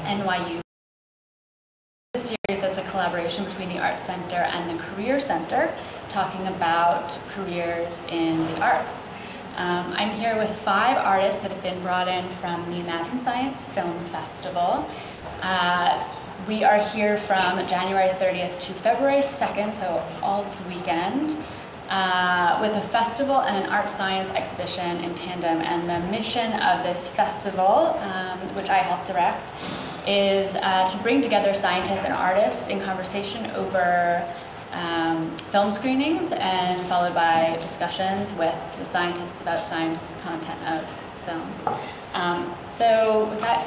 NYU. This series that's a collaboration between the Arts Center and the Career Center, talking about careers in the arts. I'm here with 5 artists that have been brought in from the Imagine Science Film Festival. We are here from January 30th to February 2nd, so all this weekend, with a festival and an art science exhibition in tandem. And the mission of this festival, which I help direct, is to bring together scientists and artists in conversation over film screenings, and followed by discussions with the scientists about science content of film. So with that,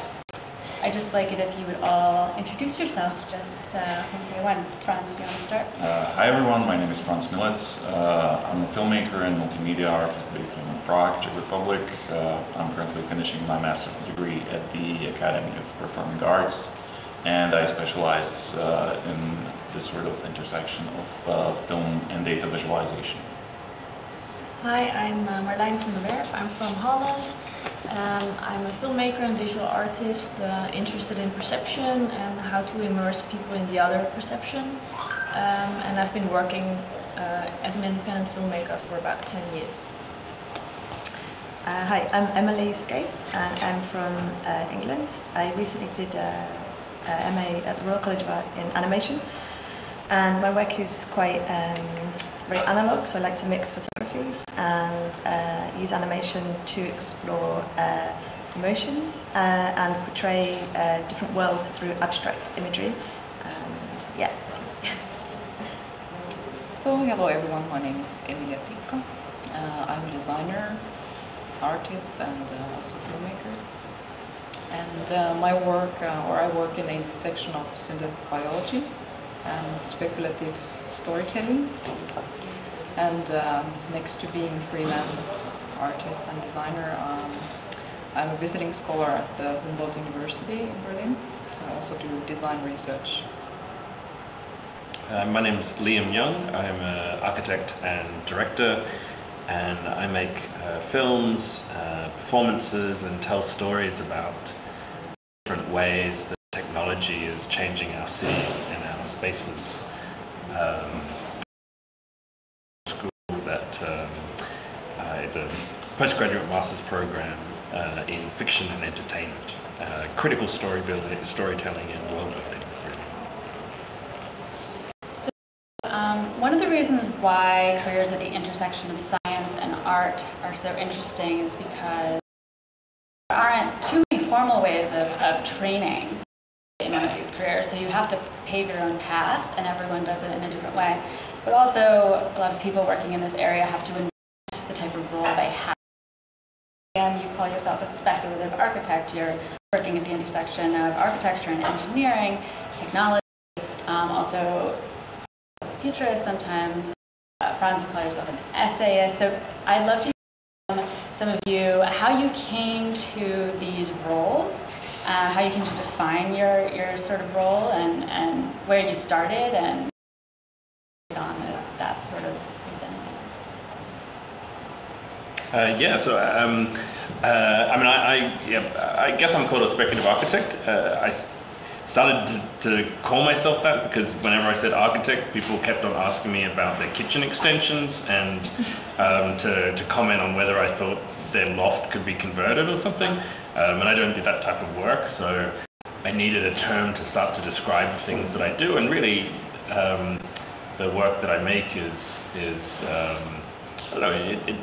I'd just like it if you would all introduce yourself, just one by one. Franz, do you want to start? Hi everyone, my name is Franz Milletz. I'm a filmmaker and multimedia artist based in Prague, Czech Republic. I'm currently finishing my master's degree at the Academy of Performing Arts, and I specialize in this sort of intersection of film and data visualization. Hi, I'm Marlijn van der Werf. I'm from Holland. I'm a filmmaker and visual artist interested in perception and how to immerse people in the other perception. And I've been working as an independent filmmaker for about 10 years. Hi, I'm Emily Scaife and I'm from England. I recently did a MA at the Royal College of Art in animation, and my work is quite very analog, so I like to mix photography and use animation to explore emotions and portray different worlds through abstract imagery. Yeah. So hello everyone, my name is Emilia Tikka. I'm a designer, artist and also filmmaker. And my work, I work in the intersection of synthetic biology and speculative storytelling. And next to being freelance artist and designer, I'm a visiting scholar at the Humboldt University in Berlin. I also do design research. My name is Liam Young. I'm an architect and director, and I make films, performances, and tell stories about different ways that technology is changing our cities and our spaces. That is a postgraduate master's program in fiction and entertainment, critical storytelling and world building. One of the reasons why careers at the intersection of science and art are so interesting is because there aren't too many formal ways of training in one of these careers, so you have to pave your own path, and everyone does it in a different way. But also, a lot of people working in this area have to invent the type of role they have. And you call yourself a speculative architect. You're working at the intersection of architecture and engineering, technology, also futurist sometimes. Franz, you call yourself an essayist. So I'd love to hear from some of you how you came to these roles, how you came to define your sort of role, and where you started, and on that sort of identity. Yeah, so I guess I'm called a speculative architect. I started to call myself that because whenever I said architect, people kept on asking me about their kitchen extensions and to comment on whether I thought their loft could be converted or something. And I don't do that type of work, so I needed a term to start to describe things that I do. And really, the work that I make is I don't know,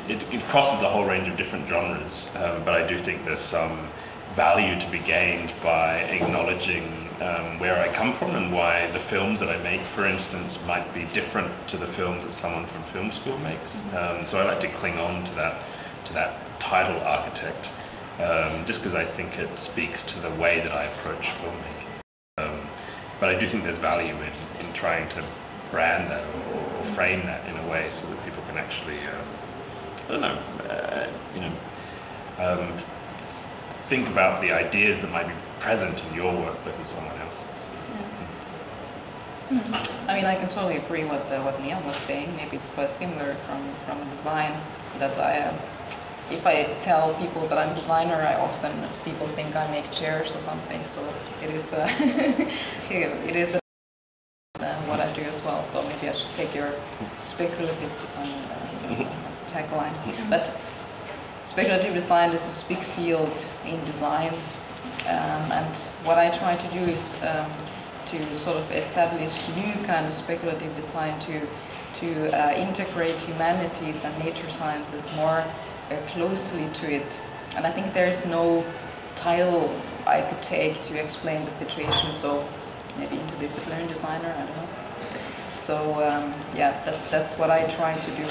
it crosses a whole range of different genres, but I do think there's some value to be gained by acknowledging where I come from and why the films that I make, for instance, might be different to the films that someone from film school makes. So I like to cling on to that title, architect, just because I think it speaks to the way that I approach filmmaking. But I do think there's value in trying to brand that or frame that in a way so that people can actually, think about the ideas that might be present in your work versus someone else's. I mean, I can totally agree with what Liam was saying. Maybe it's quite similar from design, that if I tell people that I'm a designer, I often people think I make chairs or something. So it is it is what I do as well. So maybe I should take your speculative design as a tagline. But speculative design is a big field in design, and what I try to do is to sort of establish new kind of speculative design to integrate humanities and nature sciences more closely to it. And I think there is no title I could take to explain the situation. So maybe interdisciplinary designer, I don't know. So yeah, that's what I try to do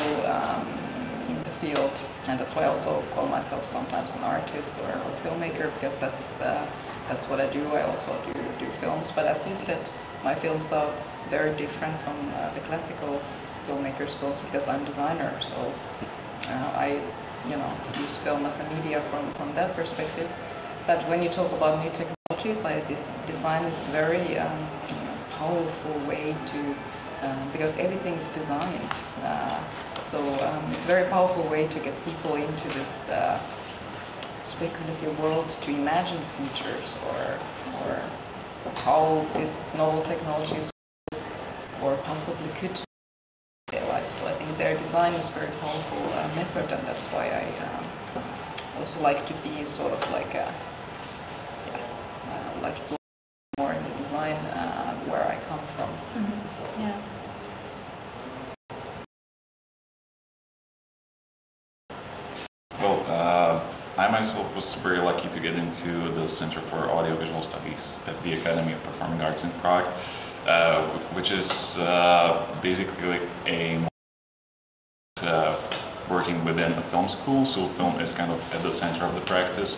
in the field, and that's why I also call myself sometimes an artist or a filmmaker, because that's what I do. I also do films, but as you said, my films are very different from the classical filmmakers' films because I'm a designer. So I use film as a media from that perspective. But when you talk about new technologies, design is very powerful way to, because everything is designed. So it's a very powerful way to get people into this speculative world, to imagine futures or how this novel technologies or possibly could their life. So I think their design is a very powerful method, and that's why I also like to be sort of like like to more in the design where I come from. Mm-hmm. Yeah. Well, I myself was very lucky to get into the Center for Audiovisual Studies at the Academy of Performing Arts in Prague, which is basically like a working within a film school. So film is kind of at the center of the practice,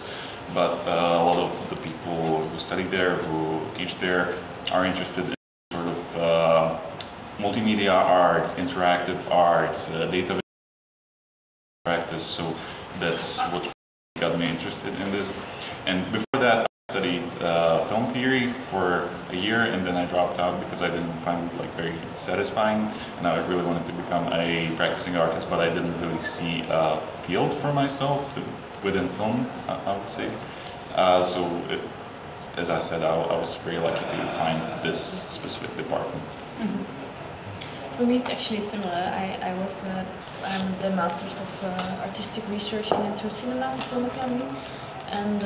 but a lot of the people who study there, who teach there, are interested in sort of multimedia art, interactive art, data practice. So that's what got me interested in this. And before that, I studied film theory for a year, and then I dropped out because I didn't find it like very satisfying, and I really wanted to become a practicing artist, but I didn't really see a field for myself within film, I would say. As I said, I was very lucky to find this specific department. Mm-hmm. For me, it's actually similar. I'm the Masters of Artistic Research in Intro Cinema Film Academy, and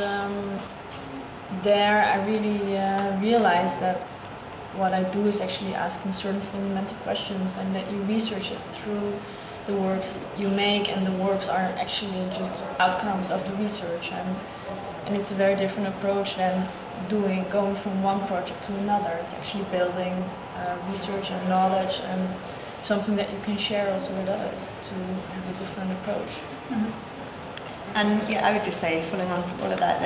there I really realized that what I do is actually asking certain fundamental questions, and that you research it through the works you make, and the works are actually just outcomes of the research, and it's a very different approach than going from one project to another. It's actually building research and knowledge, and something that you can share also with others to have a different approach. Mm-hmm. And yeah, I would just say, following on from all of that,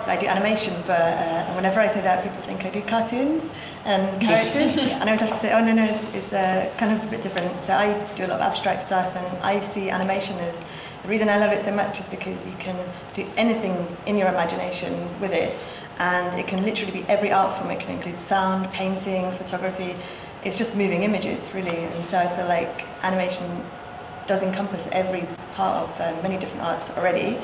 so I do animation, but whenever I say that, people think I do cartoons and characters, and I always have to say, oh no, it's kind of a bit different. So I do a lot of abstract stuff, and I see animation as, the reason I love it so much is because you can do anything in your imagination with it, and it can literally be every art form. It can include sound, painting, photography. It's just moving images, really, and so I feel like animation does encompass every part of many different arts already,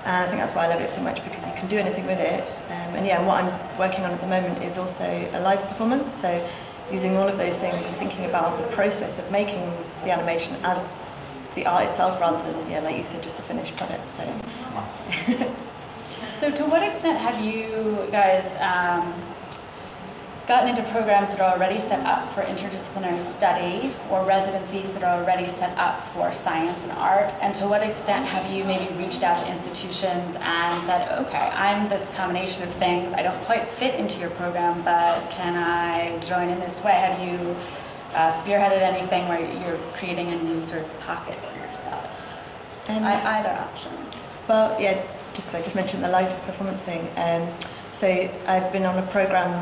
and I think that's why I love it so much, because you can do anything with it. And yeah, and what I'm working on at the moment is also a live performance, so using all of those things and thinking about the process of making the animation as the art itself, rather than, yeah, like you said, just the finished product. So to what extent have you guys gotten into programs that are already set up for interdisciplinary study, or residencies that are already set up for science and art? And to what extent have you maybe reached out to institutions and said, okay, I'm this combination of things, I don't quite fit into your program, but can I join in this way? Have you spearheaded anything where you're creating a new sort of pocket for yourself? Either option. Well, yeah, I just mentioned the live performance thing. So I've been on a program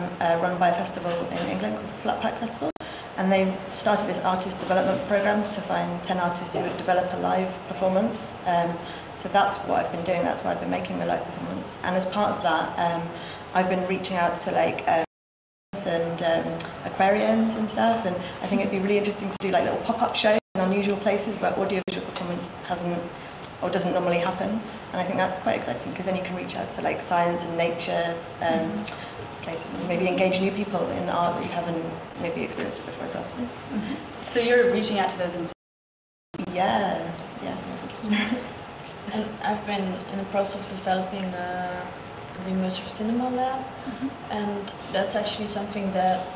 run by a festival in England called Flatpack Festival, and they started this artist development program to find 10 artists who would develop a live performance. So that's what I've been doing, that's why I've been making the live performance. And as part of that, I've been reaching out to like and aquariums and stuff, and I think it'd be really interesting to do like little pop-up shows in unusual places where audiovisual performance hasn't or doesn't normally happen. And I think that's quite exciting because then you can reach out to like science and nature places and maybe engage new people in art that you haven't maybe experienced it before as well. So you're reaching out to those Yeah, that's interesting. And I've been in the process of developing the immersive cinema lab, and that's actually something that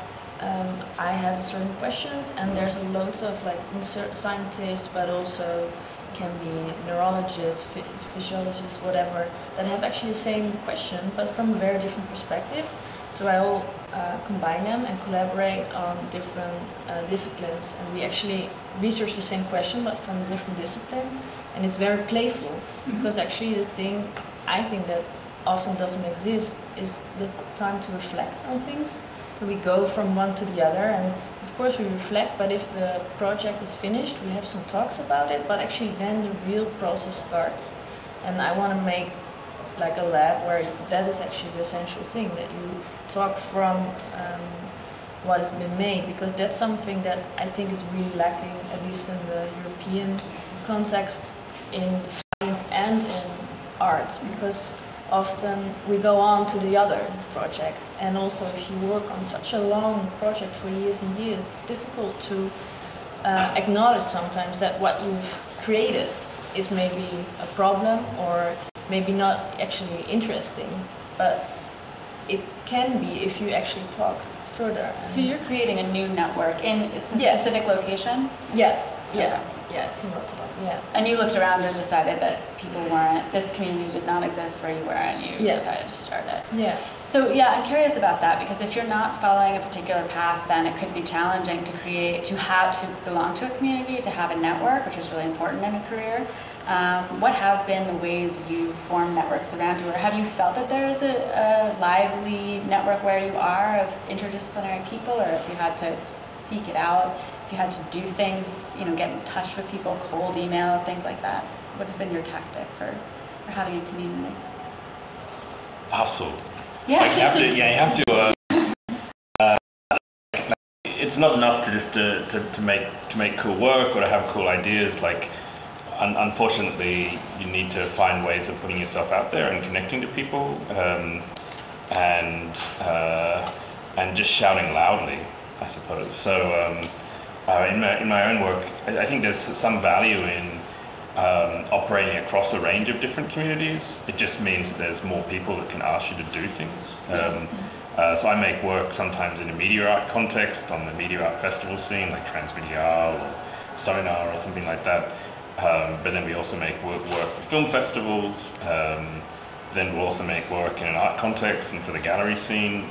I have certain questions, and there's loads of like scientists, but also can be neurologists, physiologists, whatever, that have actually the same question, but from a very different perspective. So I will combine them and collaborate on different disciplines, and we actually research the same question, but from a different discipline. And it's very playful, because actually the thing I think that often doesn't exist is the time to reflect on things. So we go from one to the other, and of course we reflect, but if the project is finished, we have some talks about it, but actually then the real process starts. And I want to make like a lab where that is actually the essential thing, that you talk from what has been made, because that's something that I think is really lacking, at least in the European context, in science and in arts, because often we go on to the other project, and also if you work on such a long project for years and years, it's difficult to acknowledge sometimes that what you've created is maybe a problem or maybe not actually interesting, but it can be if you actually talk further. So you're creating a new network in its a specific location? Yeah, it's in Rotterdam, yeah. And you looked around and decided that this community did not exist where you were, and you decided to start it. Yeah. So yeah, I'm curious about that, because if you're not following a particular path, then it could be challenging to belong to a community, to have a network, which is really important in a career. What have been the ways you form networks around you, or have you felt that there is a lively network where you are of interdisciplinary people, or if you had to seek it out, if you had to do things, get in touch with people, cold email, things like that? What has been your tactic for having a community? Hustle. Yeah. Like you have to. It's not enough to just to make cool work or to have cool ideas. Like, unfortunately, you need to find ways of putting yourself out there and connecting to people, and just shouting loudly, I suppose. So in my own work, I think there's some value in operating across a range of different communities. It just means that there's more people that can ask you to do things. So I make work sometimes in a media art context, on the media art festival scene, like Transmedial or Sonar or something like that. But then we also make work for film festivals. Then we'll also make work in an art context and for the gallery scene.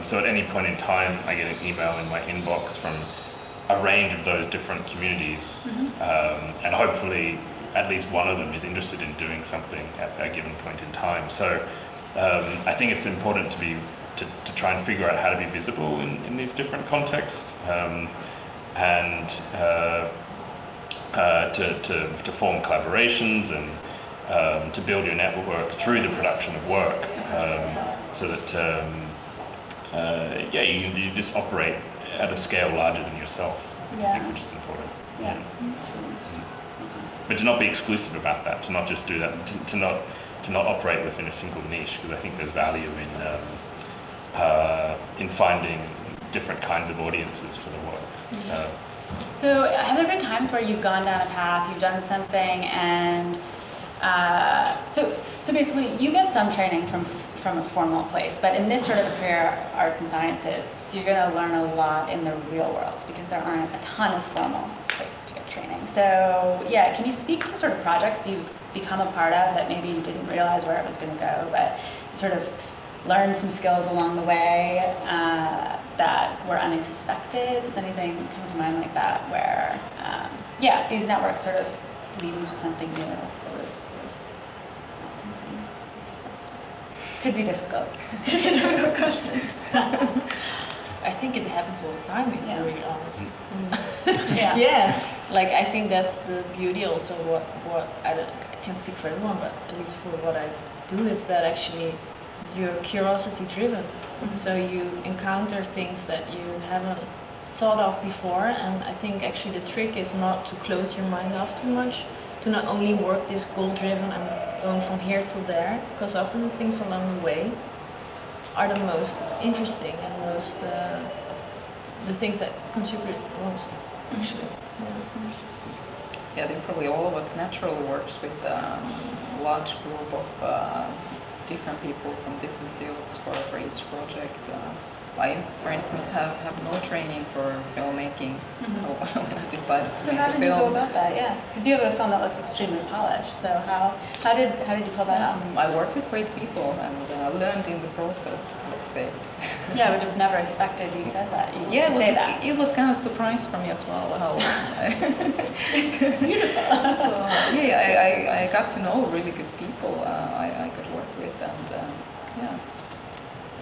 So at any point in time, I get an email in my inbox from a range of those different communities, and hopefully at least one of them is interested in doing something at a given point in time. So I think it's important to try and figure out how to be visible in these different contexts, and to form collaborations and to build your network through the production of work, so that you just operate at a scale larger than yourself, I think, which is important. Yeah. But to not be exclusive about that, to not just do that, to not operate within a single niche, because I think there's value in finding different kinds of audiences for the work. So have there been times where you've gone down a path, you've done something, and so basically you get some training from a formal place, but in this sort of a career, arts and sciences, you're going to learn a lot in the real world, because there aren't a ton of formal places to get training. So yeah, can you speak to sort of projects you've become a part of that maybe you didn't realize where it was going to go, but you sort of learned some skills along the way that were unexpected? Does anything come to mind like that, where these networks sort of lead you to something new that was not something expected? Could be difficult. Difficult question. I think it happens all the time, if you're really honest. Yeah. Like, I think that's the beauty also, what I can't speak for everyone, but at least for what I do, is that actually you're curiosity driven. So you encounter things that you haven't thought of before, and I think actually the trick is not to close your mind off too much, to not only work this goal-driven, I'm going from here till there, because often the things along the way are the most interesting and most the things that contribute most, actually. Yeah, I think probably all of us naturally works with a large group of different people from different fields for each project. I, for instance, have no training for filmmaking. So when I decided to So make how a did you go film, about that? Yeah, because you have a film that looks extremely polished. So how did you pull that out? I worked with great people and learned in the process, let's say. Yeah, I would have never expected you said that. You Yeah, say that. it was kind of a surprise for me as well. How It's beautiful. So, yeah, I got to know really good people I could work with, and yeah,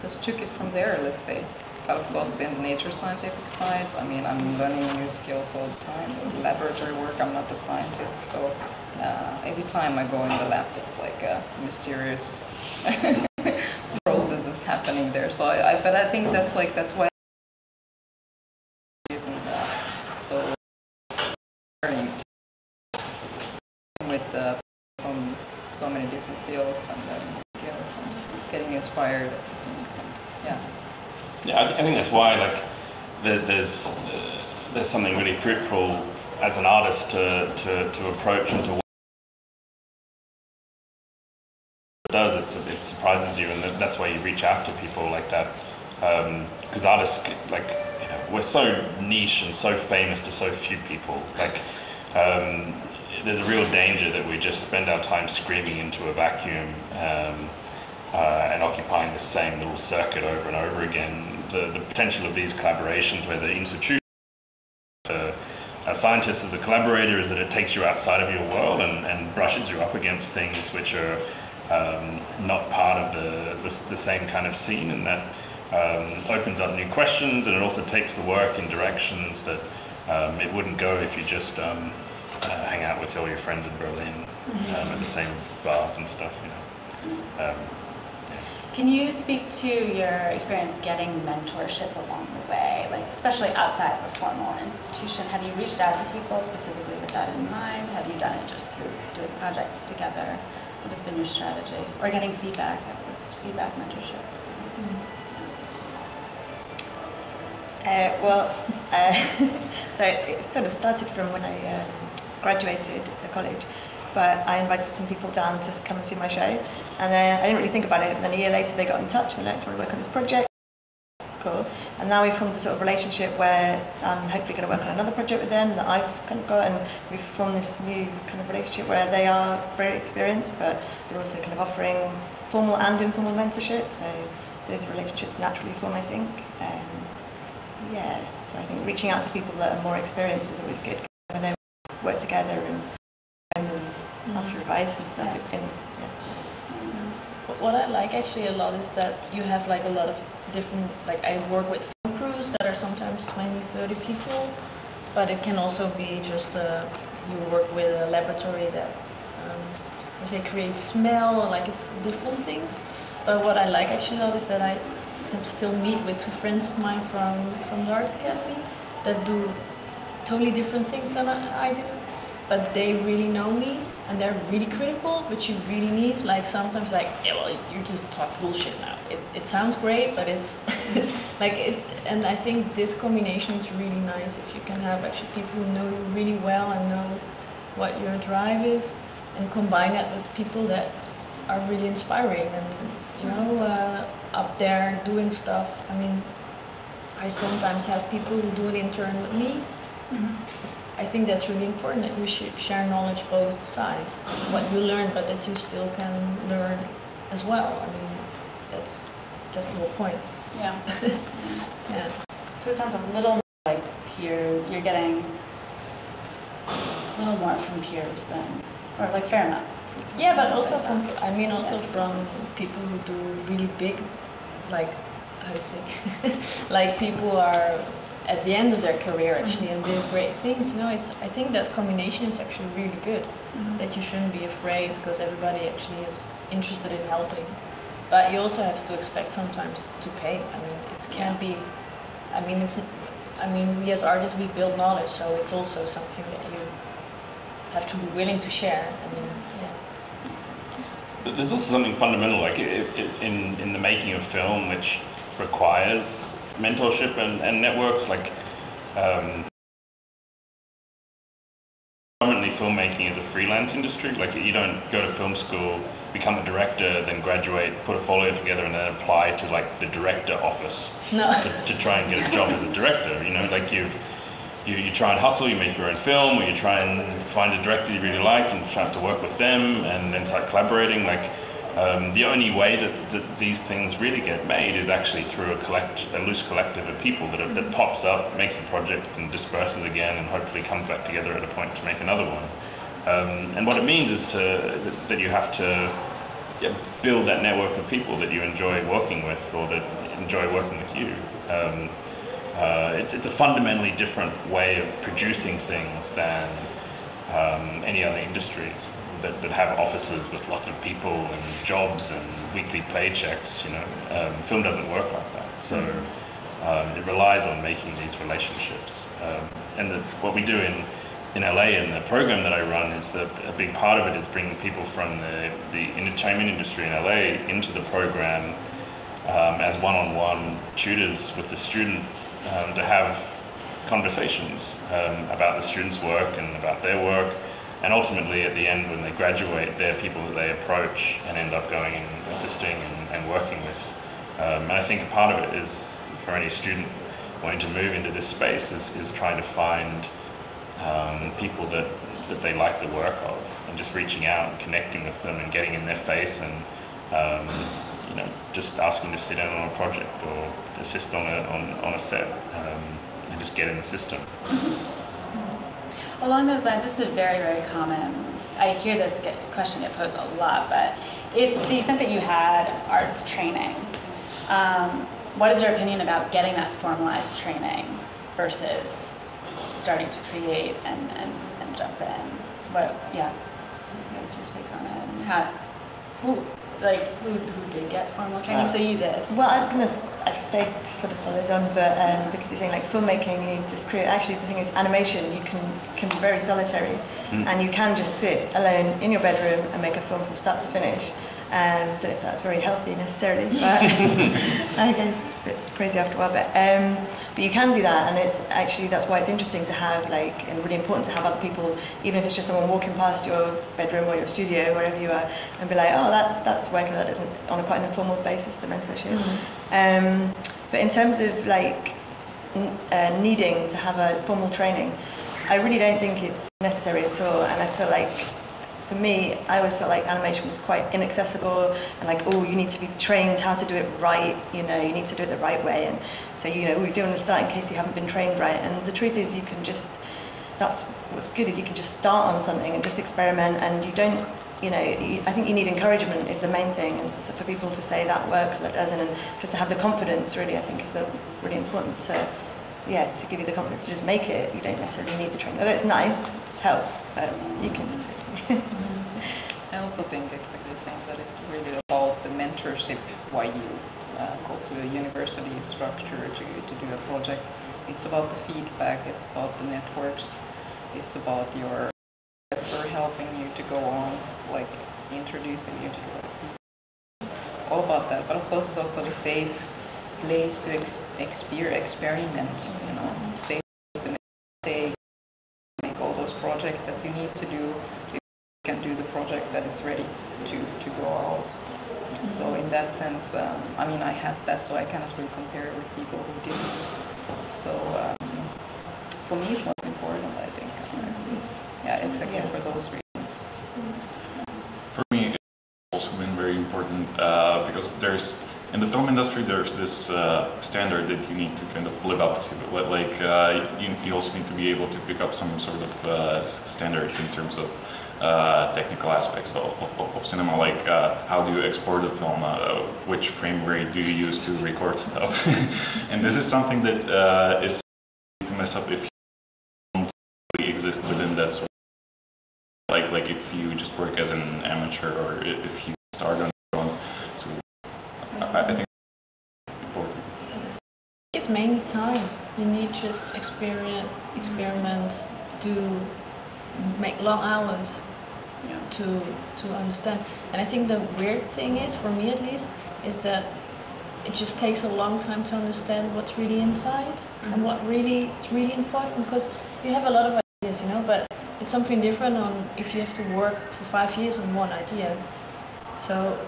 just took it from there, let's say. But of course, in the nature scientific side, I mean, I'm learning new skills all the time. With laboratory work, I'm not a scientist, so every time I go in the lab, it's like a mysterious process is happening there. So but I think that's why isn't so learning with from so many different fields and skills and getting inspired at things. And, yeah. Yeah, I think that's why there's something really fruitful as an artist to approach and to what it does. It surprises you, and that's why you reach out to people like that. Because artists, we're so niche and so famous to so few people. There's a real danger that we just spend our time screaming into a vacuum and occupying the same little circuit over and over again. The potential of these collaborations where the institution, a scientist as a collaborator, is that it takes you outside of your world and brushes you up against things which are not part of the same kind of scene, and that opens up new questions, and it also takes the work in directions that it wouldn't go if you just hang out with all your friends in Berlin at the same bars and stuff, Can you speak to your experience getting mentorship along the way, especially outside of a formal institution? Have you reached out to people specifically with that in mind? Have you done it just through doing projects together? What has been your strategy? Or getting feedback, mentorship? So it sort of started from when I graduated the college, but I invited some people down to come and see my show, and then I didn't really think about it, and then a year later they got in touch and they wanted to work on this project. Cool. And now we've formed a sort of relationship where I'm hopefully going to work on another project with them that I've kind of got, and we've formed this new kind of relationship where they are very experienced, but they're also kind of offering formal and informal mentorship, so those relationships naturally form, I think. So I think reaching out to people that are more experienced is always good. I know we work together and ask for advice and stuff. What I like actually a lot is that you have a lot of different, I work with film crews that are sometimes 20, 30 people, but it can also be just you work with a laboratory that creates smell, it's different things. But what I like actually a lot is that I still meet with two friends of mine from the Art Academy that do totally different things than I do, but they really know me and they're really critical, which you really need. Sometimes you just talk bullshit now. It sounds great, but it's and I think this combination is really nice if you can have actually people who know you really well and know what your drive is, and combine that with people that are really inspiring and up there doing stuff. I mean, I sometimes have people who do an intern with me. I think that's really important, that you should share knowledge both sides, what you learn, but that you still can learn as well. I mean, that's the whole point. Yeah. Yeah. So it sounds a little more like peer. You're getting a little more from peers than, or fair enough. Yeah, but also from people who do really big, how do you say, people are at the end of their career actually and doing great things. I think that combination is actually really good. That you shouldn't be afraid because everybody actually is interested in helping. But you also have to expect sometimes to pay. I mean, it can't be. We as artists, we build knowledge, so it's also something that have to be willing to share. I mean, yeah. But there's also something fundamental, like in the making of film, which requires mentorship and networks. Like, predominantly filmmaking is a freelance industry. Like, you don't go to film school, become a director, then graduate, put a folio together, and then apply to like the director office to try and get a job as a director. You know, like you try and hustle, you make your own film, or you try and find a director you really like and start to work with them, and then start collaborating. Like, the only way that these things really get made is actually through a loose collective of people that pops up, makes a project, and disperses again, and hopefully comes back together at a point to make another one. And what it means is that you have to build that network of people that you enjoy working with, or that enjoy working with you. It's a fundamentally different way of producing things than any other industries that have offices with lots of people and jobs and weekly paychecks. You know, film doesn't work like that. So it relies on making these relationships. And what we do in LA, in the program that I run, is that a big part of it is bringing people from the entertainment industry in LA into the program as one-on-one tutors with the student, to have conversations about the student's work and about their work, and ultimately at the end, when they graduate, they're people that they approach and end up going and assisting and working with. And I think part of it is, for any student wanting to move into this space, is trying to find people that they like the work of, and just reaching out and connecting with them and getting in their face, and you know, just asking to sit in on a project or assist on a set, and just get in the system. Along those lines, this is a very, very common, I hear this question get posed a lot, but if to the extent that you had arts training, what is your opinion about getting that formalized training versus starting to create and jump in? What's your take on it? And who did get formal training? So you did. Well, I was going to actually say to sort of follow this on, but because you're saying like filmmaking, you need this career. Actually, the thing is, animation, you can be very solitary, and you can just sit alone in your bedroom and make a film from start to finish. I don't know if that's very healthy necessarily, but I guess a bit crazy after a while. But you can do that, and it's actually, that's why it's interesting to have, like, and really important to have other people, even if it's just someone walking past your bedroom or your studio, wherever you are, and be like, oh, that's working, that isn't, on a quite an informal basis, the mentorship. But in terms of like needing to have a formal training, I really don't think it's necessary at all, and I feel like, for me, I always felt like animation was quite inaccessible, and like, oh, you need to be trained how to do it right, you know, you need to do it the right way, and so, you know, we don't want to start in case you haven't been trained right, and the truth is you can just, that's what's good, is you can just start on something and just experiment, and you don't, you know, I think you need encouragement is the main thing, and so for people to say that works, that doesn't, and just to have the confidence, really, I think is really important to give you the confidence to just make it. You don't necessarily need the training, although it's nice, it's help, but you can just I also think it's a good thing that it's really about the mentorship, why you go to a university structure to do a project. It's about the feedback, it's about the networks, it's about your professor helping you to go on, like introducing you to the right people. All about that, but of course it's also the safe place to experiment, you know, safe place to make all those projects that you need to do. Can do the project that is ready to go out. So in that sense, I mean, I had that, so I cannot really compare it with people who didn't. So for me, it was important, I think. Yeah, exactly for those reasons. For me, it's also been very important because there's, in the film industry, there's this standard that you need to kind of live up to. Like you also need to be able to pick up some sort of standards in terms of technical aspects of cinema, like how do you export a film, which frame rate do you use to record stuff, and this is something that is to mess up if you don't really exist within that sort of, like if you just work as an amateur or if you start on your own. So I think it's important. It's mainly time. You need just experiment, do make long hours Yeah. to understand. And I think the weird thing is, for me at least, is that it just takes a long time to understand what's really inside and what really is really important, because you have a lot of ideas, you know, but it's something different on if you have to work for 5 years on one idea. So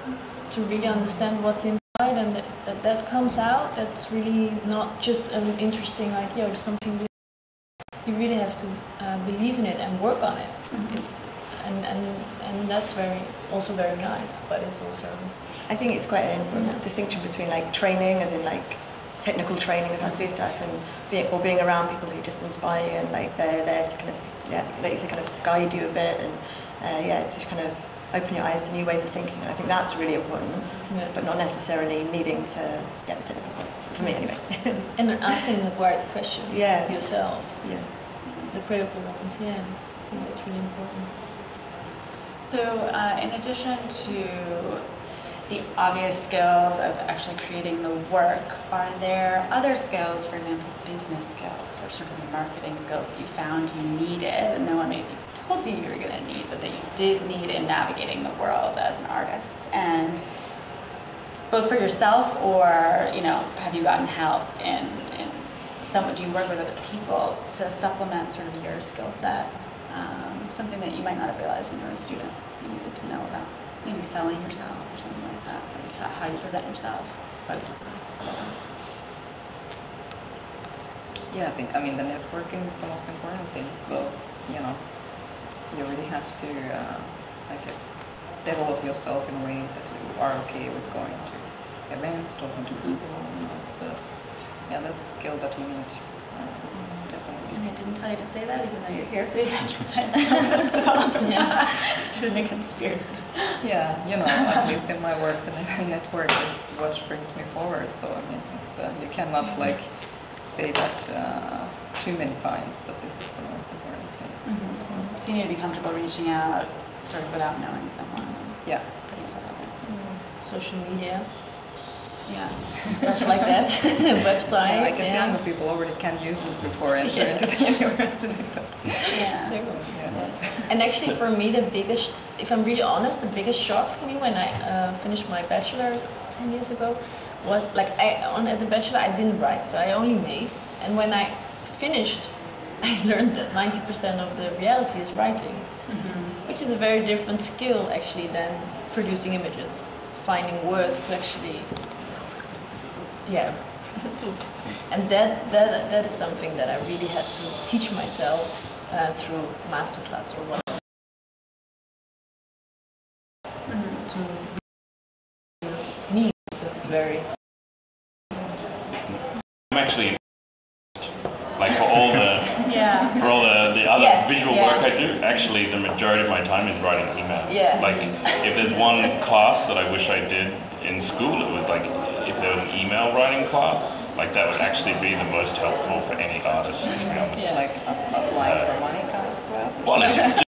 to really understand what's inside and that comes out, that's really not just an interesting idea or something you really have to believe in it and work on it. It's and that's also very nice, but it's also, I think it's quite an important distinction between like training, as in like technical training of how to do stuff, and being around people who just inspire you and like they're there to kind of, like you say, kind of guide you a bit and to kind of open your eyes to new ways of thinking. And I think that's really important, but not necessarily needing to get the technical stuff, for me anyway. and asking the right questions yourself. Yeah. The critical ones, I think that's really important. So in addition to the obvious skills of actually creating the work, are there other skills, for example, business skills or sort of marketing skills that you found you needed and no one maybe told you were going to need, but that you did need in navigating the world as an artist? And both for yourself, or have you gotten help in do you work with other people to supplement sort of your skill set? Something that you might not have realized when you were a student you needed to know about, maybe selling yourself or something like that, like how you present yourself. Yeah, I think, the networking is the most important thing. So, you really have to, I guess, develop yourself in a way that you are okay with going to events, talking to people. That's a skill that you need, definitely. And I didn't tell you to say that, even though you're here for the actual side. This isn't a conspiracy. Yeah, at least in my work, the network is what brings me forward. So, it's, you cannot say that too many times that this is the most important thing. So you need to be comfortable reaching out sort of without knowing someone. Yeah. Putting yourself out there. Social media. Yeah. Stuff like that. Website. I guess younger people already can use it before entering into the university. And actually for me, the biggest, if I'm really honest, the biggest shock for me when I finished my bachelor 10 years ago was at the bachelor I didn't write, so I only made. And when I finished, I learned that 90% of the reality is writing, which is a very different skill actually than producing images, finding words to actually, and that is something that I really had to teach myself through masterclass or whatever. To me, because it's very. I'm actually for all the other visual work I do. Actually, the majority of my time is writing emails. If there's one class that I wish I did in school, it was if there was an email writing class, that would actually be the most helpful for any artist, to be honest. Applying for money kind of class. Well, it's just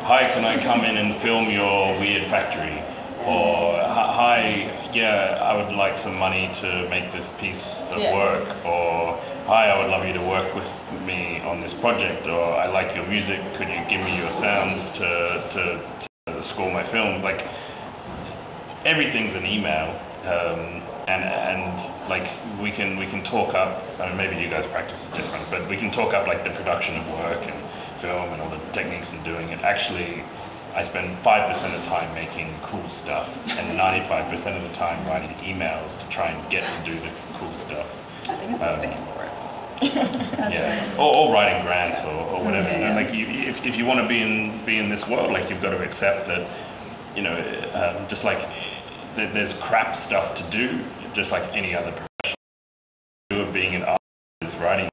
hi, can I come in and film your weird factory? Or hi, I would like some money to make this piece of work. Or hi, I would love you to work with me on this project. Or I like your music, could you give me your sounds to score my film? Everything's an email, and we can talk up. Maybe you guys practice it different, but we can talk up the production of work and film and all the techniques in doing it. Actually, I spend 5% of the time making cool stuff and 95% of the time writing emails to try and get to do the cool stuff. I think it's the same for it. Or writing grants or whatever. If you want to be in this world, you've got to accept that, just there's crap stuff to do, just like any other profession. Of being an artist is writing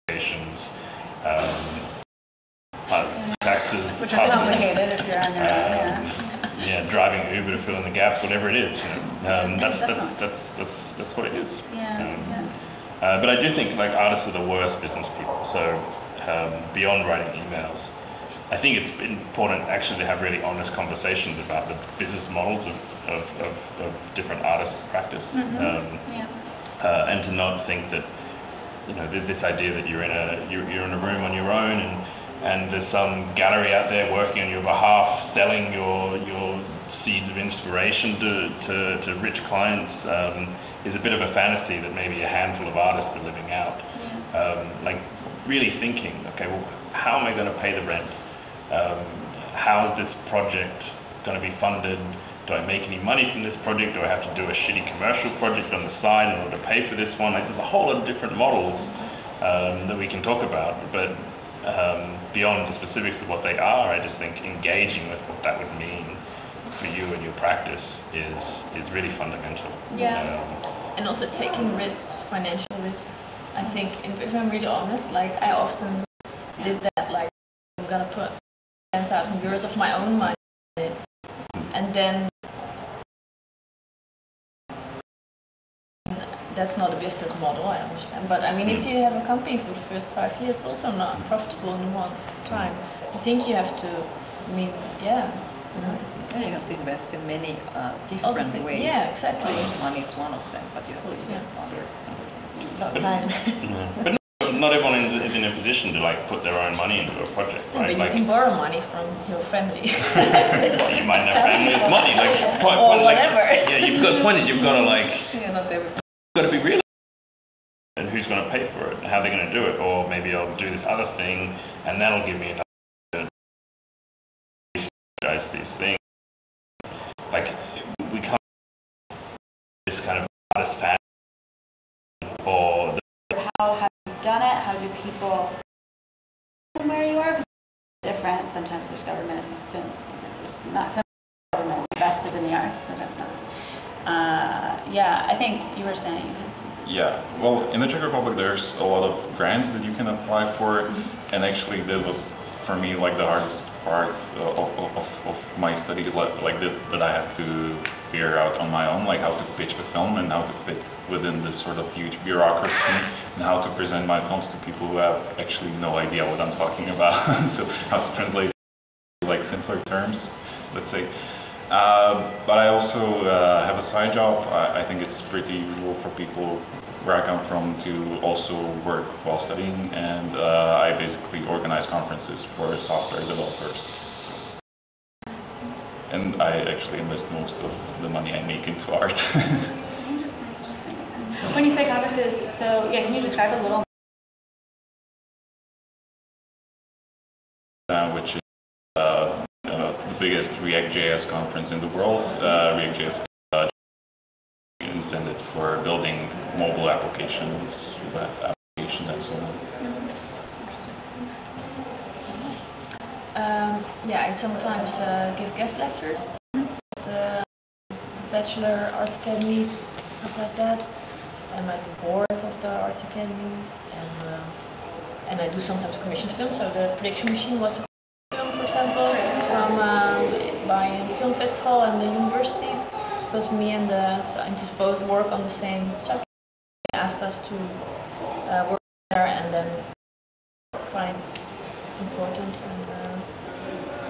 applications, taxes, which are complicated if you're on your own. Driving Uber to fill in the gaps, whatever it is. That's what it is. But I do think artists are the worst business people. So beyond writing emails, I think it's important actually to have really honest conversations about the business models of different artists' practice, and to not think that this idea that you're in a room on your own and and there's some gallery out there working on your behalf, selling your seeds of inspiration to rich clients, is a bit of a fantasy that maybe a handful of artists are living out. Like really thinking, okay, well, how am I going to pay the rent? How is this project going to be funded? Do I make any money from this project? Do I have to do a shitty commercial project on the side in order to pay for this one? Like, there's a whole lot of different models that we can talk about, but beyond the specifics of what they are, I just think engaging with what that would mean for you and your practice is really fundamental. Yeah, and also taking risks, financial risks. I think, if I'm really honest, like I often did that, like I'm gonna put 10,000 euros of my own money in it, and then that's not a business model, I understand. But I mean, if you have a company for the first 5 years, it's also not profitable in one time. I think you have to, yeah, you know, you have to invest in many different ways. Yeah, exactly. Money is one of them, but you have to invest other things. A lot of time. But not everyone is in a position to like put their own money into a project, Yeah, right? but Like, you can borrow money from your family. well, you might have family with money, like, Or whatever. Yeah, you've got the point is you've got to like, Yeah, not every. got to be real. And who's going to pay for it? How they're going to do it? Or maybe I'll do this other thing, and that'll give me enough to strategize these things. Like we can't this kind of artist fan or How have you done it? How do people from where you are? 'Cause it's different. Sometimes there's government assistance. Sometimes there's not. Sometimes government invested in the arts. Sometimes not. Yeah, I think you were saying. Yeah, well, in the Czech Republic, there's a lot of grants that you can apply for, and actually, that was for me like the hardest part of my studies, like that I have to figure out on my own, like how to pitch a film and how to fit within this sort of huge bureaucracy, and how to present my films to people who have actually no idea what I'm talking about. So how to translate like simpler terms, let's say. But I also have a side job. I think it's pretty usual for people where I come from to also work while studying, and I basically organize conferences for software developers. And I actually invest most of the money I make into art. Interesting. When you say conferences, so yeah, can you describe a little? Which is the biggest React.js conference in the world. React.js intended for building mobile applications, web applications, and so on. Yeah, I sometimes give guest lectures at bachelor art academies, stuff like that. I'm at the board of the art academy, and I do sometimes commissioned films. So the Prediction Machine was a film, for example, from by a film festival and the university, because me and the scientists both work on the same subject. They asked us to work there and then find important. And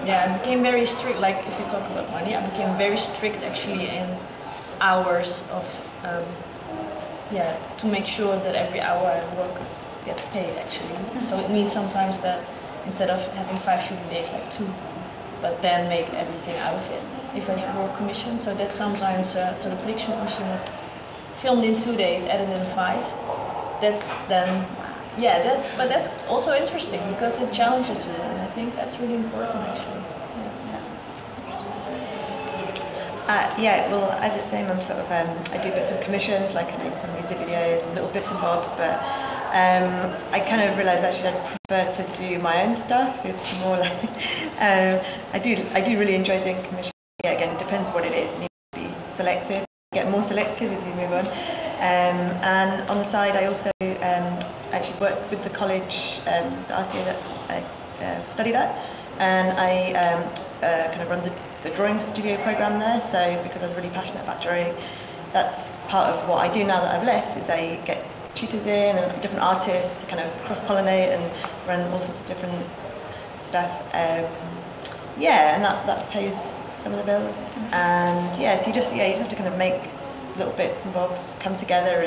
yeah, I became very strict. Like if you talk about money, I became very strict actually in hours of to make sure that every hour I work gets paid actually. So it means sometimes that instead of having 5 shooting days, like 2, but then make everything out of it if I work commission. So that's sometimes so the Prediction Machine was filmed in 2 days, edited in 5. That's then that's also interesting because it challenges you, and I think that's really important actually. Well, I'm the same. I'm sort of I do bits of commissions, like I make some music videos and little bits and bobs, but I kind of realised actually I prefer to do my own stuff. It's more like I do really enjoy doing commissions. Yeah, again, it depends what it is. You need to be selective. Get more selective as you move on. And on the side, I also actually work with the college, the RCA that I studied at, and I kind of run the drawing studio program there. So because I was really passionate about drawing, that's part of what I do now that I've left. Is I get tutors in and different artists to kind of cross-pollinate and run all sorts of different stuff. And that pays some of the bills. And so you just have to kind of make little bits and bobs come together,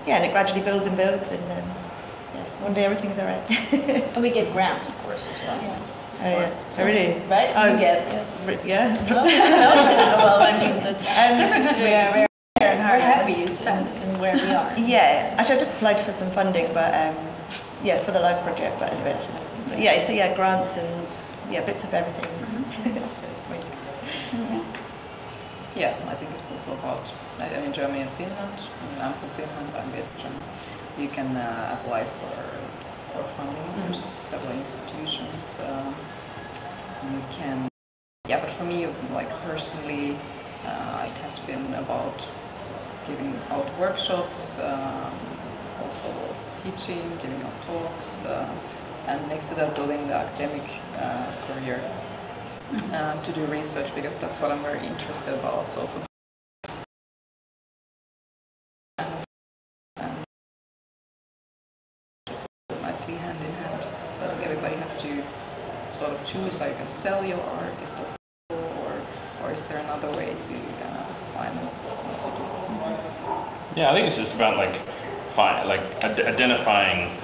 and it gradually builds and builds, and one day everything's alright. And we get grants, of course, as well. Oh yeah, oh, really? Right? Oh, We get. Yeah. No, well, I mean, that's different countries. We're happy in where we are. Yeah, actually I just applied for some funding, but yeah, for the live project, but anyway. But yeah, so yeah, grants and yeah, bits of everything. Yeah, I think it's also about, I'm in Germany and Finland. I'm from Finland, I'm based in Germany. You can apply for funding. There's several institutions. You can, yeah, but for me, like personally, it has been about giving out workshops, also teaching, giving out talks, and next to that, building the academic career. To do research, because that's what I'm very interested about. So for just nicely hand in hand. So I think everybody has to sort of choose how you can sell your art. Is that or is there another way to finance what you do? Yeah, I think it's just about identifying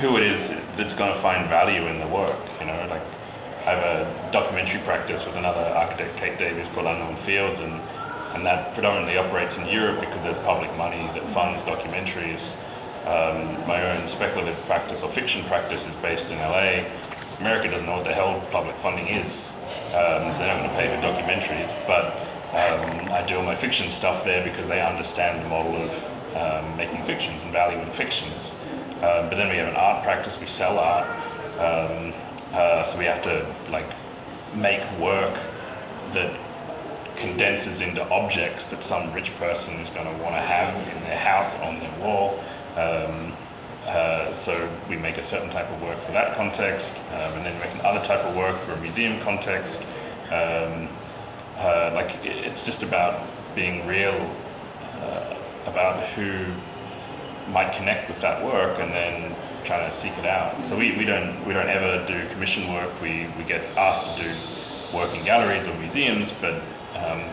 who it is that's going to find value in the work. You know, like. I have a documentary practice with another architect, Kate Davies, called Unknown Fields, and that predominantly operates in Europe because there's public money that funds documentaries. My own speculative practice or fiction practice is based in LA. America doesn't know what the hell public funding is, so they're not going to pay for documentaries, but I do all my fiction stuff there because they understand the model of making fictions and valuing fictions. But then we have an art practice, we sell art. So we have to make work that condenses into objects that some rich person is going to want to have in their house or on their wall. So we make a certain type of work for that context, and then make another type of work for a museum context. It's just about being real about who might connect with that work, and then trying to seek it out. So we don't ever do commission work. We get asked to do work in galleries or museums, but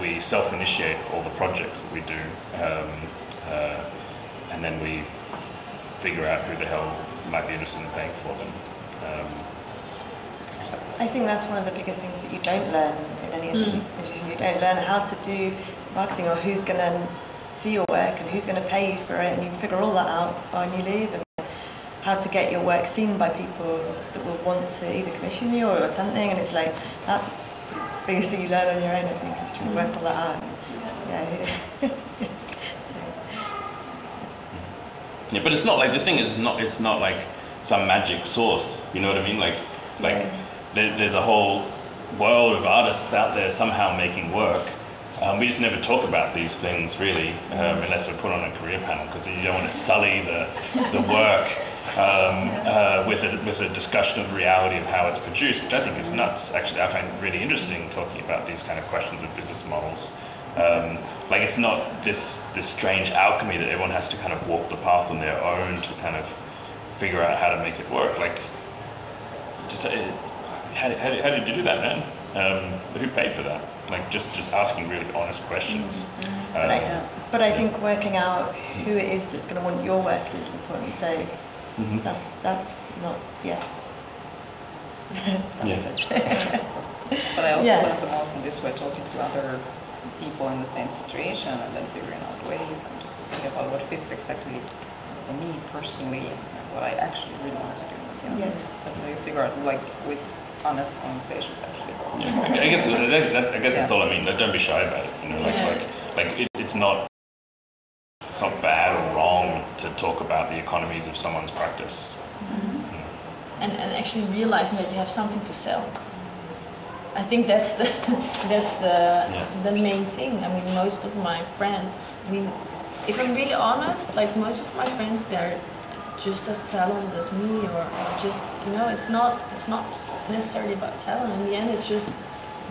we self-initiate all the projects that we do, and then we figure out who the hell might be interested in paying for them. I think that's one of the biggest things that you don't learn in any of these issues. You don't learn how to do marketing, or who's going to see your work and who's going to pay for it, and you figure all that out when you leave, and how to get your work seen by people that will want to either commission you or something. And it's like, that's the biggest thing you learn on your own, I think, is to work all that out. Yeah, but it's not like, the thing is, it's not like some magic sauce, you know what I mean? There's a whole world of artists out there somehow making work. We just never talk about these things really, unless we're put on a career panel, because you don't want to sully the work with a discussion of the reality of how it's produced, which I think is nuts. Actually, I find it really interesting talking about these kind of questions of business models. It's not this strange alchemy that everyone has to kind of walk the path on their own to kind of figure out how to make it work. How did you do that, man? Who paid for that? Just asking really honest questions. But I think working out who it is that's going to want your work is important. So that's not, But I also learned the most in this way, talking to other people in the same situation, and then figuring out ways and just thinking about what fits exactly for me personally and what I actually really want to do. You know? That's how you figure out, with honest conversations actually. I guess that's all I mean. Don't be shy about it. You know, it's not bad or wrong to talk about the economies of someone's practice. And actually realizing that you have something to sell. I think that's the main thing. I mean, most of my friends, if I'm really honest, most of my friends, they're just as talented as me, or just, it's not necessarily about talent. In the end, it's just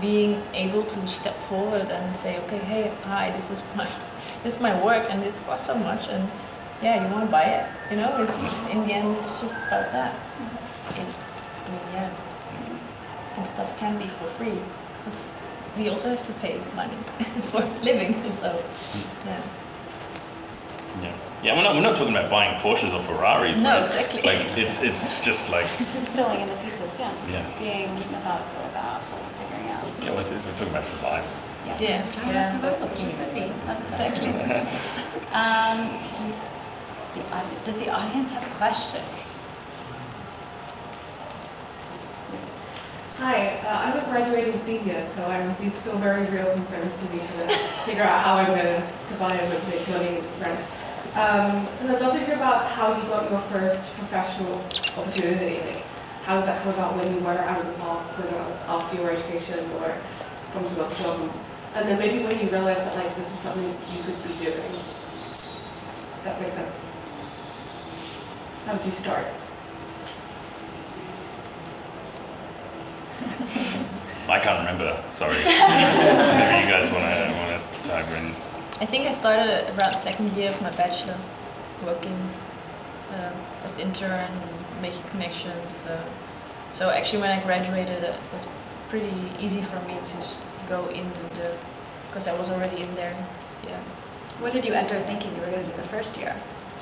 being able to step forward and say, okay, hey, hi, this is my work, and this costs so much, and you want to buy it. It's in the end, it's just about that. And stuff can be for free, because we also have to pay money for living. So, Yeah, we're not talking about buying Porsches or Ferraris. No, right? exactly. Like it's just like Filling in the pieces, Yeah. Being methodical about figuring out. we're talking about survival. Yeah. That's the piece of me. Exactly. Does the audience have a question? Hi, I'm a graduating senior, so these feel very real concerns to me to figure out how I'm going to survive and make money and rent. And I'd love to hear about how you got your first professional opportunity. Like, how did that come about when you were out of the law, whether it was after your education or from some else job? And then maybe when you realized that like this is something you could be doing. That makes sense. How did you start? I can't remember. Sorry. Maybe you guys want to tag in. I think I started around second year of my bachelor, working as intern and making connections. So actually, when I graduated, it was pretty easy for me to go into because I was already in there. Yeah. What did you enter thinking you were going to do the first year?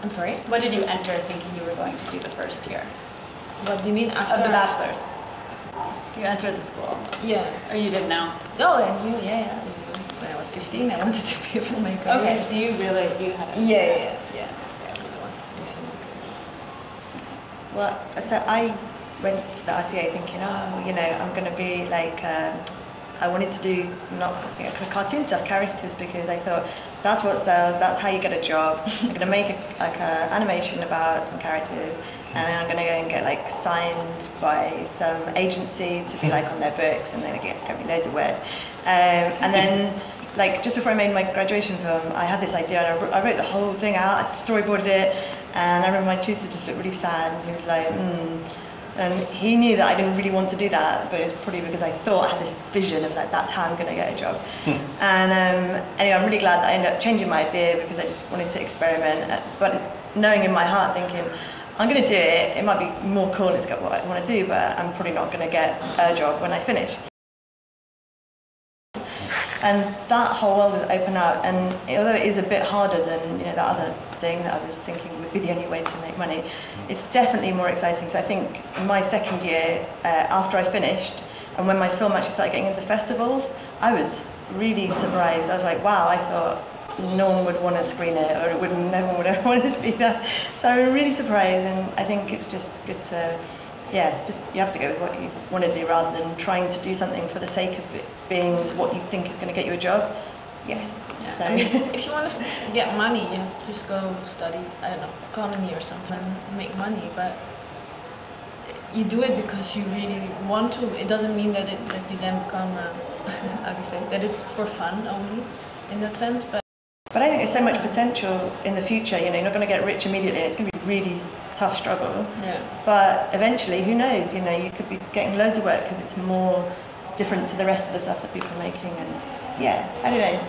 I'm sorry. What did you enter thinking you were going to do the first year What do you mean after of the bachelor's? You entered the school, Yeah. or you didn't know? No, I knew. Yeah. I knew. When I was 15, I wanted to be a filmmaker. Okay, Yeah. so you had a Yeah. I really wanted to be a filmmaker. Well, so I went to the RCA thinking, I'm going to be like, I wanted to do not kind of cartoon stuff, characters, because I thought that's what sells, that's how you get a job. I'm going to make a animation about some characters, and then I'm going to go and get like signed by some agency to be like on their books, and then get me loads of work. And then like just before I made my graduation film, I had this idea, and I wrote the whole thing out, I storyboarded it, and I remember my tutor just looked really sad, and he was like, And he knew that I didn't really want to do that, but it's probably because I thought I had this vision of like, that's how I'm going to get a job. And anyway, I'm really glad that I ended up changing my idea because I just wanted to experiment, but knowing in my heart, thinking, I'm going to do it, it might be more cool, it's got what I want to do, but I'm probably not going to get a job when I finish. And that whole world has opened up, and although it is a bit harder than the other thing that I was thinking would be the only way to make money, it's definitely more exciting. So I think in my second year, after I finished, and when my film actually started getting into festivals, I was really surprised. I was like, wow, I thought no one would want to screen it, or no one would ever want to see that. So I was really surprised, and I think it's just good to, just you have to go with what you want to do rather than trying to do something for the sake of it being what you think is going to get you a job. So. I mean, if you want to get money, you just go study, I don't know, economy or something, make money, but you do it because you really want to. It doesn't mean that you then become, how do you say, that is for fun only, in that sense. But I think there's so much potential in the future. You're not going to get rich immediately. It's going to be really tough struggle. Yeah. But eventually, who knows? You could be getting loads of work because it's more different to the rest of the stuff that people are making. And I don't know.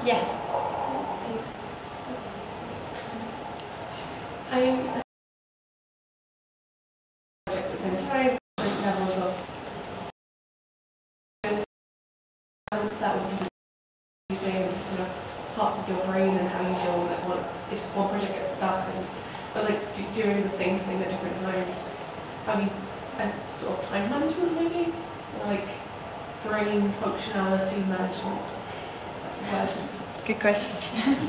Yes. I'm projects at the same time, different levels of that would be using parts of your brain and how you deal with if one project gets stuck, but like doing the same thing at different times. How do you sort of time management maybe, or like brain functionality management? That's a word. Good question.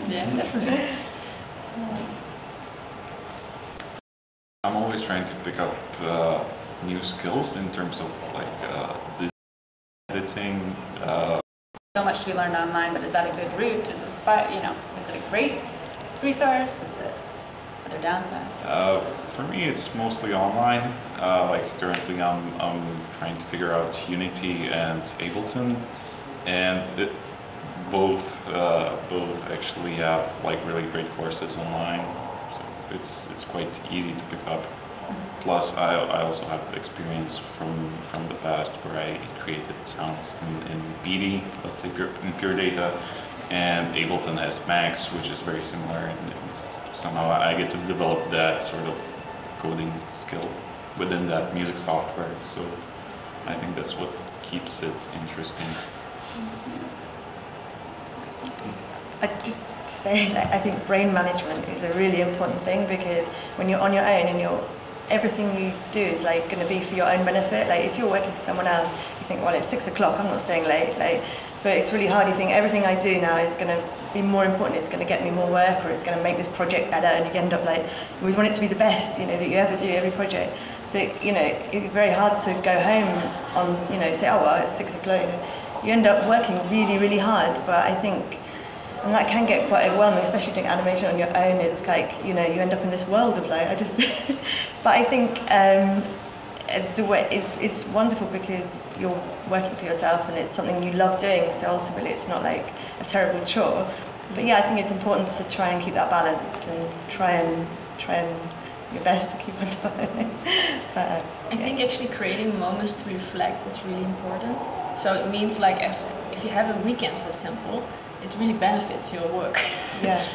yeah, definitely. I'm always trying to pick up new skills in terms of like editing. So much to be learned online, but is that a good route? Is it is it a great resource? Are there downsides? For me, it's mostly online. Like currently, I'm trying to figure out Unity and Ableton, and both actually have like really great courses online. So it's quite easy to pick up. Plus, I also have experience from the past where I created sounds in BD, let's say in Pure Data, and Ableton has Max, which is very similar in somehow I get to develop that sort of coding skill within that music software. So I think that's what keeps it interesting. I'd just say that I think brain management is a really important thing, because when you're on your own and everything you do is like going to be for your own benefit. Like if you're working for someone else, you think, well, it's 6 o'clock, I'm not staying late. But it's really hard. You think everything I do now is going to be more important. It's going to get me more work, or it's going to make this project better. And you end up like, you always want it to be the best, that you ever do every project. So, it's very hard to go home on, say, oh, well, it's 6 o'clock. You end up working really, really hard. But I think, and that can get quite overwhelming, especially doing animation on your own. It's like, you end up in this world of like, but I think the way it's wonderful because you're working for yourself and it's something you love doing. So ultimately, it's not like a terrible chore. But yeah, I think it's important to try and keep that balance and try and your best to keep on doing. But, I think actually creating moments to reflect is really important. So it means like if you have a weekend, for example, it really benefits your work. Yeah.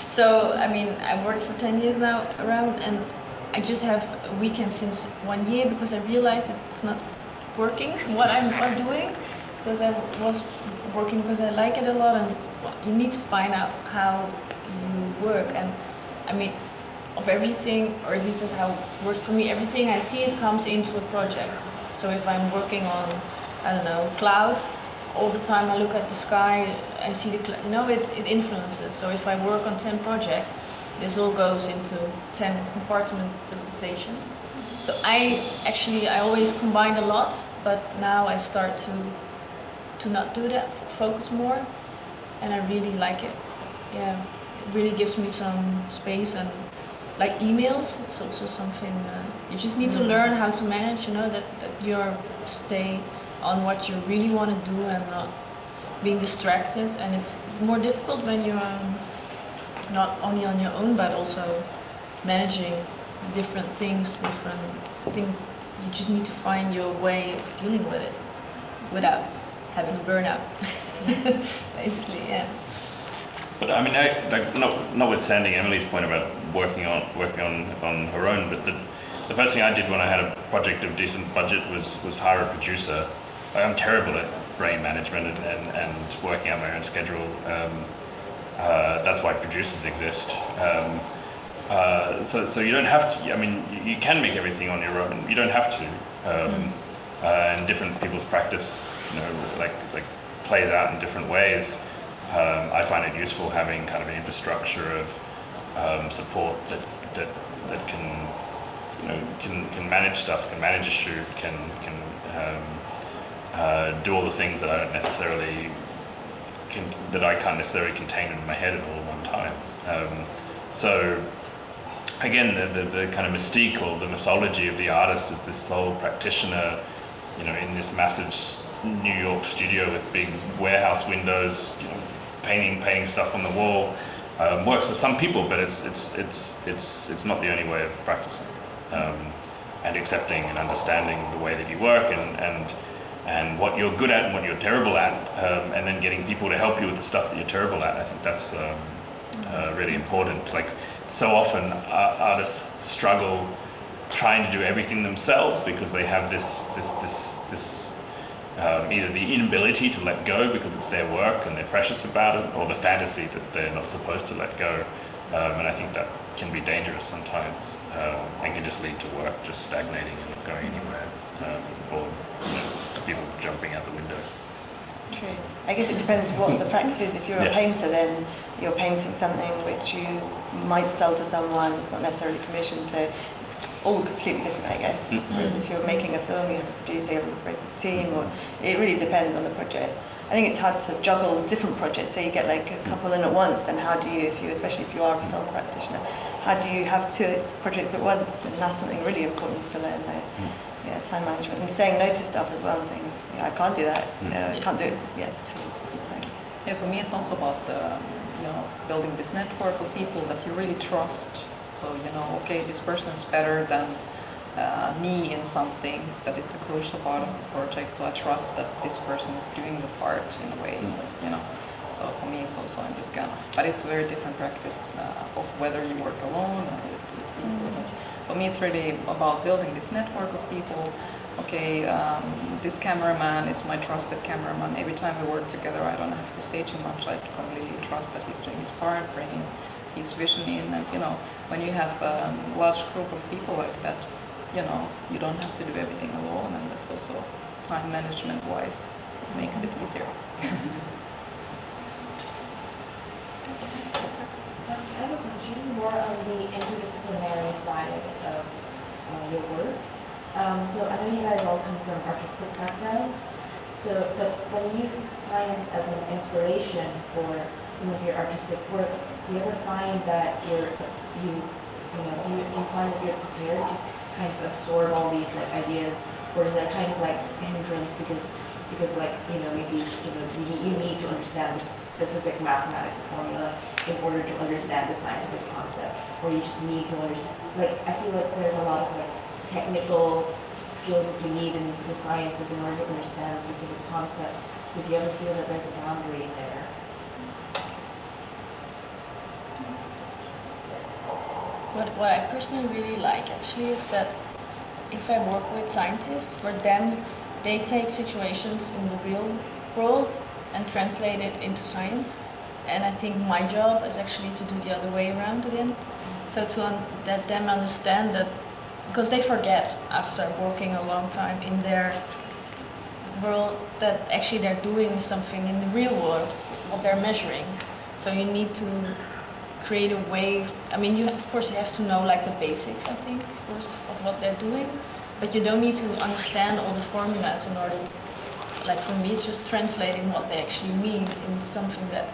So, I mean, I've worked for 10 years now around, and I just have a weekend since 1 year because I realized it's not working what I was doing, because I was working because I like it a lot, and you need to find out how you work. And I mean, of everything, or at least that's how it works for me, everything I see it comes into a project. So if I'm working on, I don't know, clouds, all the time I look at the sky, I see the it influences. So if I work on 10 projects, this all goes into 10 compartmentalizations. So I always combine a lot, but now I start to not do that, focus more, and I really like it. Yeah, it really gives me some space. And like emails, it's also something you just need to learn how to manage, that you stay on what you really want to do and not being distracted. And it's more difficult when you're not only on your own but also managing different things. You just need to find your way of dealing with it without having a burnout. Basically, yeah. But I mean, notwithstanding Emily's point about working on her own, but the first thing I did when I had a project of decent budget was hire a producer. I'm terrible at brain management and working out my own schedule. That's why producers exist. So you don't have to. I mean, you can make everything on your own. You don't have to. And different people's practice, like plays out in different ways. I find it useful having kind of an infrastructure of support that can manage stuff, can manage a shoot, can do all the things that I don't necessarily I can't necessarily contain in my head at all at one time. So again, the kind of mystique or the mythology of the artist is this sole practitioner, in this massive New York studio with big warehouse windows, painting stuff on the wall. Works for some people, but it's not the only way of practicing. And accepting and understanding the way that you work and what you're good at and what you're terrible at, and then getting people to help you with the stuff that you're terrible at. I think that's really important. Like, so often artists struggle trying to do everything themselves because they have this either the inability to let go because it's their work and they're precious about it, or the fantasy that they're not supposed to let go. And I think that can be dangerous sometimes, and can just lead to work just stagnating and not going anywhere, or people jumping out the window. True. I guess it depends what the practice is. If you're a painter, then you're painting something which you might sell to someone. It's not necessarily commissioned, so it's all completely different, I guess. Whereas if you're making a film, you have to produce, you have a great team, or it really depends on the project. I think it's hard to juggle different projects. So you get like a couple in at once, then how do you, especially if you are a sole practitioner, how do you have 2 projects at once? And that's something really important to learn. Yeah, time management and saying no to stuff as well, and saying, I can't do that, I can't do it. Yeah, for me it's also about building this network of people that you really trust. So okay, this person is better than me in something, that it's a crucial part of the project. So I trust that this person is doing the part in a way, So for me, it's also in this kind of, but it's a very different practice of whether you work alone or with people. But for me, it's really about building this network of people. Okay, this cameraman is my trusted cameraman. Every time we work together, I don't have to say too much. I completely trust that he's doing his part, bringing his vision in. And you know, when you have a large group of people like that, you know, you don't have to do everything alone, and that's also time management-wise makes it easier. I have a question more on the interdisciplinary side of your work. So I know you guys all come from artistic backgrounds. So, but when you use science as an inspiration for some of your artistic work, do you ever find that do you find that you're prepared to kind of absorb all these like ideas, or is that kind of like a hindrance because like maybe you need to understand this specific mathematical formula in order to understand the scientific concept, or you just need to understand, like I feel like there's a lot of like technical skills that you need in the sciences in order to understand specific concepts. So do you ever feel that there's a boundary there? What I personally really like actually is that if I work with scientists, for them, they take situations in the real world and translate it into science. And I think my job is actually to do the other way around again. So to let them understand that, because they forget after working a long time in their world that actually they're doing something in the real world, what they're measuring. So you need to create a way. I mean, of course you have to know like the basics, I think, of course, of what they're doing, but you don't need to understand all the formulas in order, like for me, it's just translating what they actually mean in something that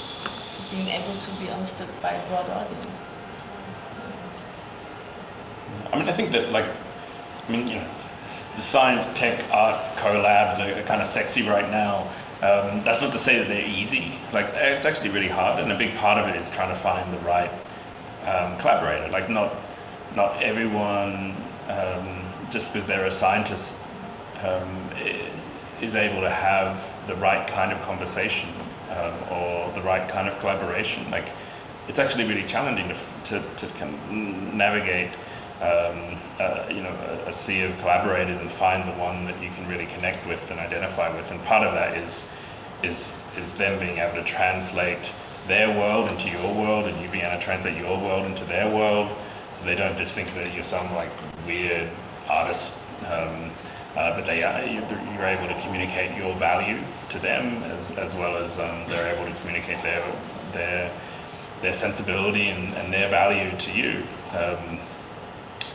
is being able to be understood by a broad audience. I mean, I think that the science, tech, art collabs are kind of sexy right now. That's not to say that they're easy. Like, it's actually really hard, and a big part of it is trying to find the right collaborator. Like, not everyone, just because they're a scientist, is able to have the right kind of conversation or the right kind of collaboration. Like, it's actually really challenging to kind of navigate a sea of collaborators and find the one that you can really connect with and identify with. And part of that is them being able to translate their world into your world, and you being able to translate your world into their world, so they don't just think that you're some like weird artist, but you're able to communicate your value to them as well as they're able to communicate their sensibility and their value to you.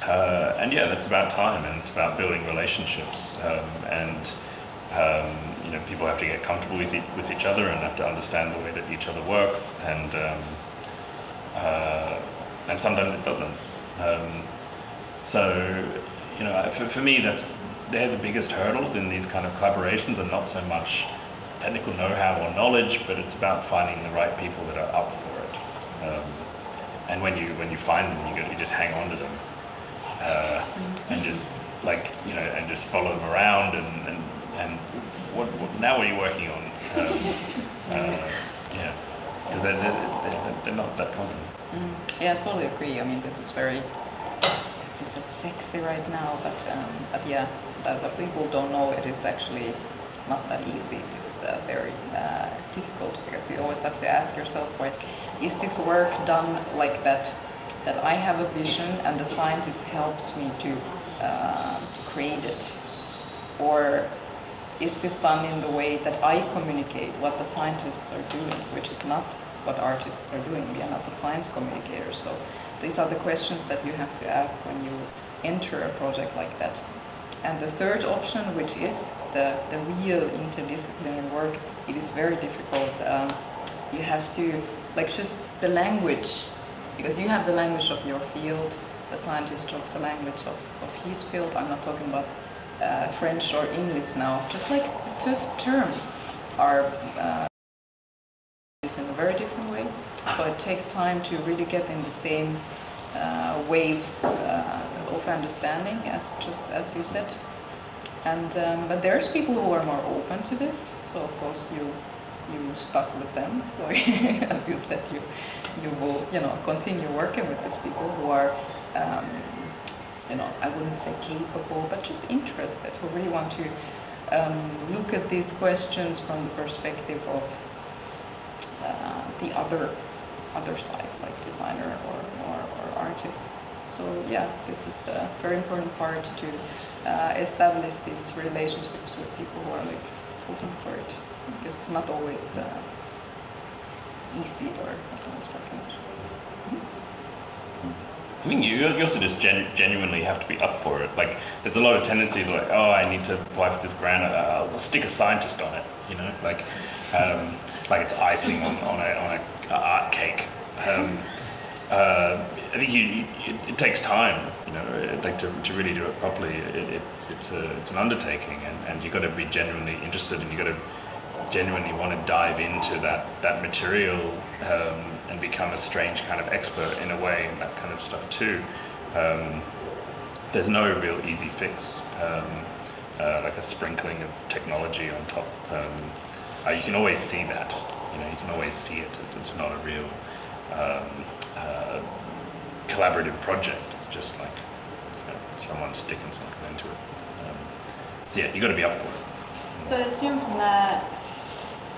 And yeah, that's about time, and it's about building relationships, people have to get comfortable with each other and have to understand the way that each other works, and sometimes it doesn't. For me, they're the biggest hurdles in these kind of collaborations, and not so much technical know-how or knowledge, but it's about finding the right people that are up for it. And when you find them, you just hang on to them. And just and just follow them around, and what now are you working on? Because they're not that common. Yeah, I totally agree. I mean, this is very, as you said, sexy right now, but yeah, but people don't know it is actually not that easy. It's very difficult, because you always have to ask yourself, like, is this work done like that? That I have a vision and the scientist helps me to create it? Or is this done in the way that I communicate what the scientists are doing, which is not what artists are doing? We are not the science communicators. So these are the questions that you have to ask when you enter a project like that. And the third option, which is the real interdisciplinary work, it is very difficult. You have to, just the language, because you have the language of your field, the scientist talks a language of his field. I'm not talking about French or English now. Just terms are used in a very different way. So it takes time to really get in the same waves of understanding, as you said. And but there's people who are more open to this. So of course you stuck with them. So as you said, you will continue working with these people who are I wouldn't say capable, but just interested, who really want to look at these questions from the perspective of the other side, like designer or artist. So yeah, this is a very important part to establish these relationships with people who are like open for it, because it's not always easy or not always recognized. I mean, you also just genuinely have to be up for it. Like, there's a lot of tendencies like, oh, I need to apply for this grant, I'll stick a scientist on it, like it's icing on a art cake. I think it takes time, like to really do it properly. It's an undertaking, and you've got to be genuinely interested, and you've got to genuinely want to dive into that material and become a strange kind of expert in a way in that kind of stuff too. There's no real easy fix, like a sprinkling of technology on top. You can always see that, you can always see it. It's not a real collaborative project. It's just like someone sticking something into it. So yeah, you got to be up for it. So I assume from that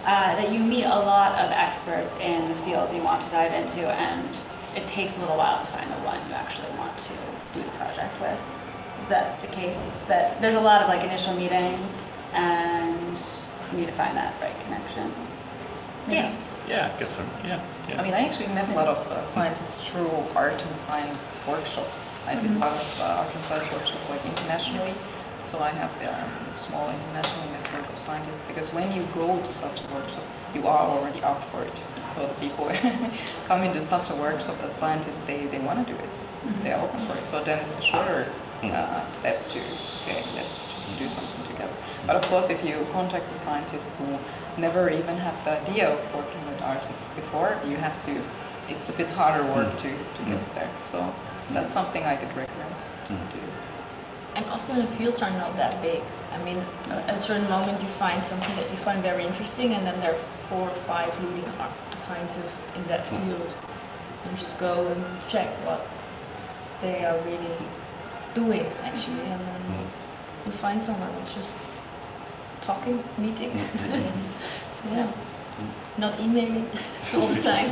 that you meet a lot of experts in the field you want to dive into, and it takes a little while to find the one you actually want to do the project with. Is that the case? That there's a lot of like initial meetings, and you need to find that right connection? Yeah. Yeah, I guess so. Yeah. I mean, I actually met a lot of scientists through art and science workshops. I did a lot of art and science workshops like internationally. So I have a small international network of scientists, because when you go to such a workshop, you are already up for it. So the people come into such a workshop as scientists, they want to do it. They are open for it. So then it's a shorter step to, okay, let's do something together. But of course, if you contact the scientists who never even have the idea of working with artists before, you have to, it's a bit harder work to get there. So that's something I could recommend to do. And often the fields are not that big. I mean, at a certain moment you find something that you find very interesting, and then there are 4 or 5 leading scientists in that field. And just go and check what they are really doing, actually, and then you find someone that's just talking, meeting. Yeah. Not emailing all the time.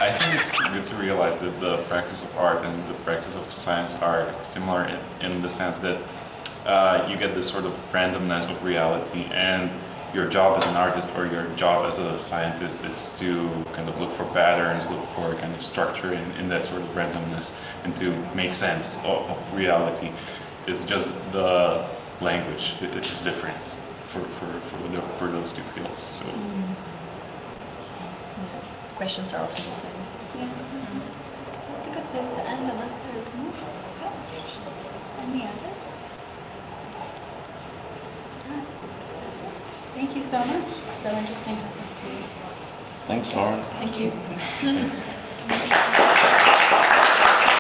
I think it's good to realize that the practice of art and the practice of science are similar in the sense that you get this sort of randomness of reality, and your job as an artist or your job as a scientist is to kind of look for patterns, look for kind of structure in that sort of randomness, and to make sense of reality. It's just the language is different for those two fields. So. Questions are often the same. Yeah. That's a good place to end, unless there's more. Any others? Thank you so much. So interesting to talk to you. Thanks, Laura. Thank you. Thanks.